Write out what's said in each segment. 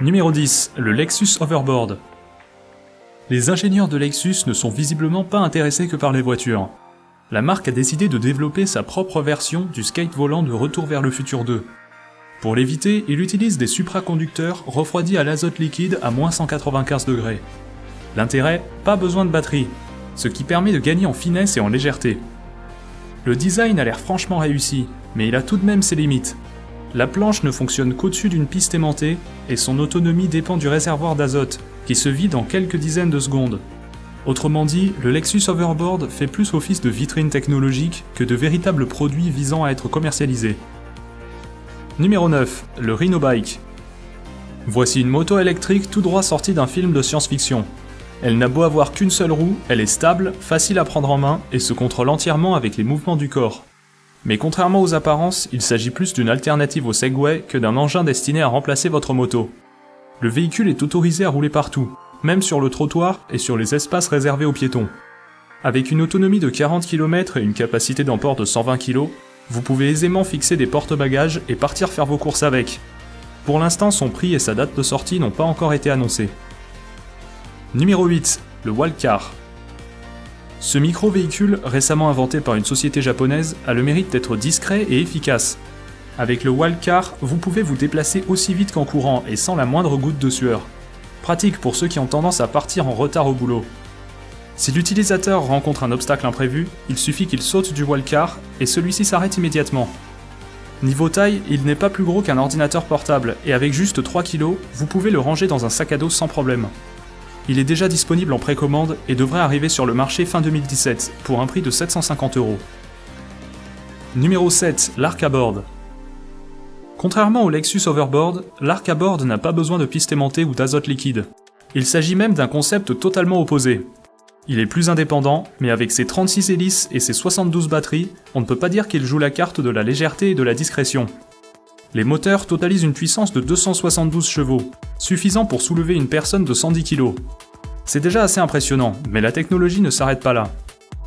Numéro 10, le Lexus Hoverboard. Les ingénieurs de Lexus ne sont visiblement pas intéressés que par les voitures. La marque a décidé de développer sa propre version du skate volant de Retour vers le futur 2. Pour l'éviter, il utilise des supraconducteurs refroidis à l'azote liquide à moins 195 degrés. L'intérêt, pas besoin de batterie, ce qui permet de gagner en finesse et en légèreté. Le design a l'air franchement réussi, mais il a tout de même ses limites. La planche ne fonctionne qu'au-dessus d'une piste aimantée, et son autonomie dépend du réservoir d'azote, qui se vide en quelques dizaines de secondes. Autrement dit, le Lexus Hoverboard fait plus office de vitrine technologique que de véritable produit visant à être commercialisé. Numéro 9, le Rhino Bike. Voici une moto électrique tout droit sortie d'un film de science-fiction. Elle n'a beau avoir qu'une seule roue, elle est stable, facile à prendre en main et se contrôle entièrement avec les mouvements du corps. Mais contrairement aux apparences, il s'agit plus d'une alternative au Segway que d'un engin destiné à remplacer votre moto. Le véhicule est autorisé à rouler partout, même sur le trottoir et sur les espaces réservés aux piétons. Avec une autonomie de 40 km et une capacité d'emport de 120 kg, vous pouvez aisément fixer des porte-bagages et partir faire vos courses avec. Pour l'instant, son prix et sa date de sortie n'ont pas encore été annoncés. Numéro 8, le Walkcar. Ce micro-véhicule, récemment inventé par une société japonaise, a le mérite d'être discret et efficace. Avec le Walkcar, vous pouvez vous déplacer aussi vite qu'en courant et sans la moindre goutte de sueur. Pratique pour ceux qui ont tendance à partir en retard au boulot. Si l'utilisateur rencontre un obstacle imprévu, il suffit qu'il saute du Walkcar et celui-ci s'arrête immédiatement. Niveau taille, il n'est pas plus gros qu'un ordinateur portable et avec juste 3 kg, vous pouvez le ranger dans un sac à dos sans problème. Il est déjà disponible en précommande et devrait arriver sur le marché fin 2017 pour un prix de 750 €. Numéro 7, l'Arc à Board. Contrairement au Lexus Hoverboard, l'Arc à Board n'a pas besoin de piste aimantée ou d'azote liquide. Il s'agit même d'un concept totalement opposé. Il est plus indépendant, mais avec ses 36 hélices et ses 72 batteries, on ne peut pas dire qu'il joue la carte de la légèreté et de la discrétion. Les moteurs totalisent une puissance de 272 chevaux, suffisant pour soulever une personne de 110 kg. C'est déjà assez impressionnant, mais la technologie ne s'arrête pas là.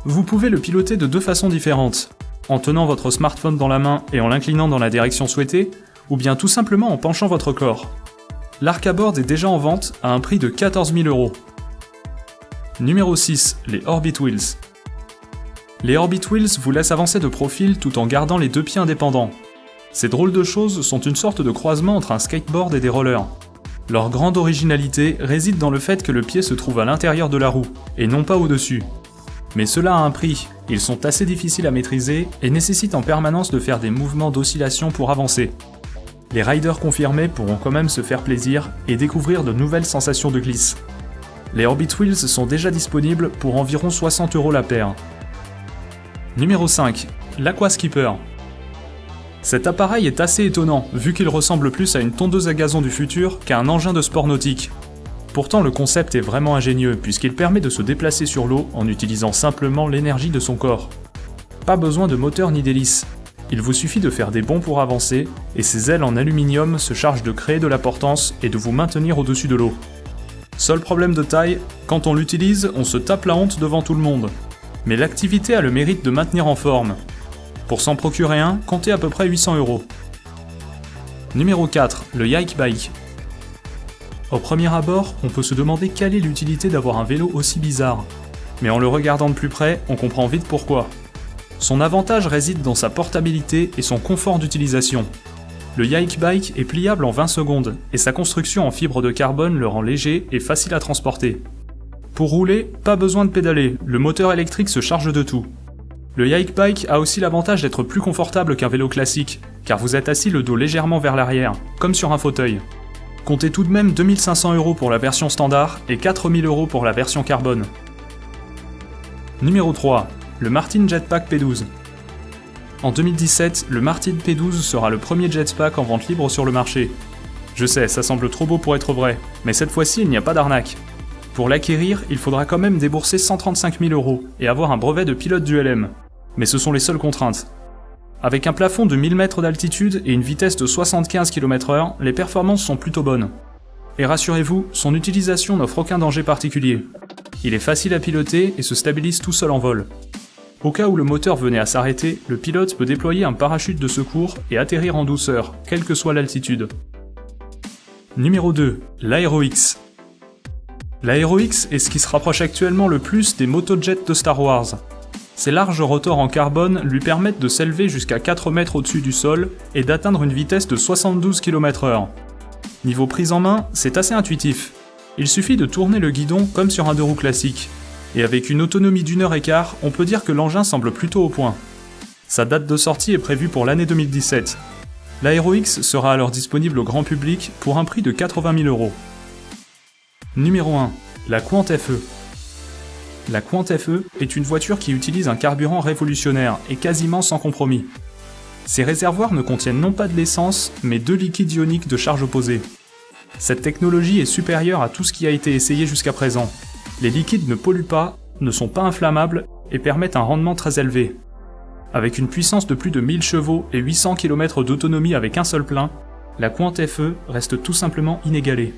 Vous pouvez le piloter de deux façons différentes, en tenant votre smartphone dans la main et en l'inclinant dans la direction souhaitée, ou bien tout simplement en penchant votre corps. L'Arc à Board est déjà en vente à un prix de 14 000 €. Numéro 6, les Orbit Wheels. Les Orbit Wheels vous laissent avancer de profil tout en gardant les deux pieds indépendants. Ces drôles de choses sont une sorte de croisement entre un skateboard et des rollers. Leur grande originalité réside dans le fait que le pied se trouve à l'intérieur de la roue, et non pas au-dessus. Mais cela a un prix, ils sont assez difficiles à maîtriser et nécessitent en permanence de faire des mouvements d'oscillation pour avancer. Les riders confirmés pourront quand même se faire plaisir et découvrir de nouvelles sensations de glisse. Les Orbit Wheels sont déjà disponibles pour environ 60 € la paire. Numéro 5, l'Aquaskipper. Cet appareil est assez étonnant, vu qu'il ressemble plus à une tondeuse à gazon du futur qu'à un engin de sport nautique. Pourtant le concept est vraiment ingénieux, puisqu'il permet de se déplacer sur l'eau en utilisant simplement l'énergie de son corps. Pas besoin de moteur ni d'hélice. Il vous suffit de faire des bonds pour avancer, et ses ailes en aluminium se chargent de créer de la portance et de vous maintenir au-dessus de l'eau. Seul problème de taille, quand on l'utilise, on se tape la honte devant tout le monde. Mais l'activité a le mérite de maintenir en forme. Pour s'en procurer un, comptez à peu près 800 €. Numéro 4, le Yike Bike. Au premier abord, on peut se demander quelle est l'utilité d'avoir un vélo aussi bizarre. Mais en le regardant de plus près, on comprend vite pourquoi. Son avantage réside dans sa portabilité et son confort d'utilisation. Le Yike Bike est pliable en 20 secondes, et sa construction en fibre de carbone le rend léger et facile à transporter. Pour rouler, pas besoin de pédaler, le moteur électrique se charge de tout. Le Yike Bike a aussi l'avantage d'être plus confortable qu'un vélo classique, car vous êtes assis le dos légèrement vers l'arrière, comme sur un fauteuil. Comptez tout de même 2500 € pour la version standard et 4000 € pour la version carbone. Numéro 3, le Martin Jetpack P12. En 2017, le Martin P12 sera le premier jetpack en vente libre sur le marché. Je sais, ça semble trop beau pour être vrai, mais cette fois-ci il n'y a pas d'arnaque. Pour l'acquérir, il faudra quand même débourser 135 000 € et avoir un brevet de pilote du LM. Mais ce sont les seules contraintes. Avec un plafond de 1000 mètres d'altitude et une vitesse de 75 km/h, les performances sont plutôt bonnes. Et rassurez-vous, son utilisation n'offre aucun danger particulier. Il est facile à piloter et se stabilise tout seul en vol. Au cas où le moteur venait à s'arrêter, le pilote peut déployer un parachute de secours et atterrir en douceur, quelle que soit l'altitude. Numéro 2, l'Aero-X. L'Aero-X est ce qui se rapproche actuellement le plus des motojets de Star Wars. Ses larges rotors en carbone lui permettent de s'élever jusqu'à 4 mètres au-dessus du sol et d'atteindre une vitesse de 72 km/h. Niveau prise en main, c'est assez intuitif. Il suffit de tourner le guidon comme sur un 2 roues classique. Et avec une autonomie d'1h15, on peut dire que l'engin semble plutôt au point. Sa date de sortie est prévue pour l'année 2017. L'Aero-X sera alors disponible au grand public pour un prix de 80 000 €. Numéro 1. La Quant FE. La Quant FE est une voiture qui utilise un carburant révolutionnaire et quasiment sans compromis. Ses réservoirs ne contiennent non pas de l'essence, mais 2 liquides ioniques de charge opposée. Cette technologie est supérieure à tout ce qui a été essayé jusqu'à présent. Les liquides ne polluent pas, ne sont pas inflammables et permettent un rendement très élevé. Avec une puissance de plus de 1000 chevaux et 800 km d'autonomie avec un seul plein, la Quant FE reste tout simplement inégalée.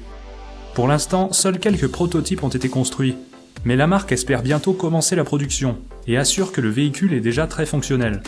Pour l'instant, seuls quelques prototypes ont été construits, mais la marque espère bientôt commencer la production et assure que le véhicule est déjà très fonctionnel.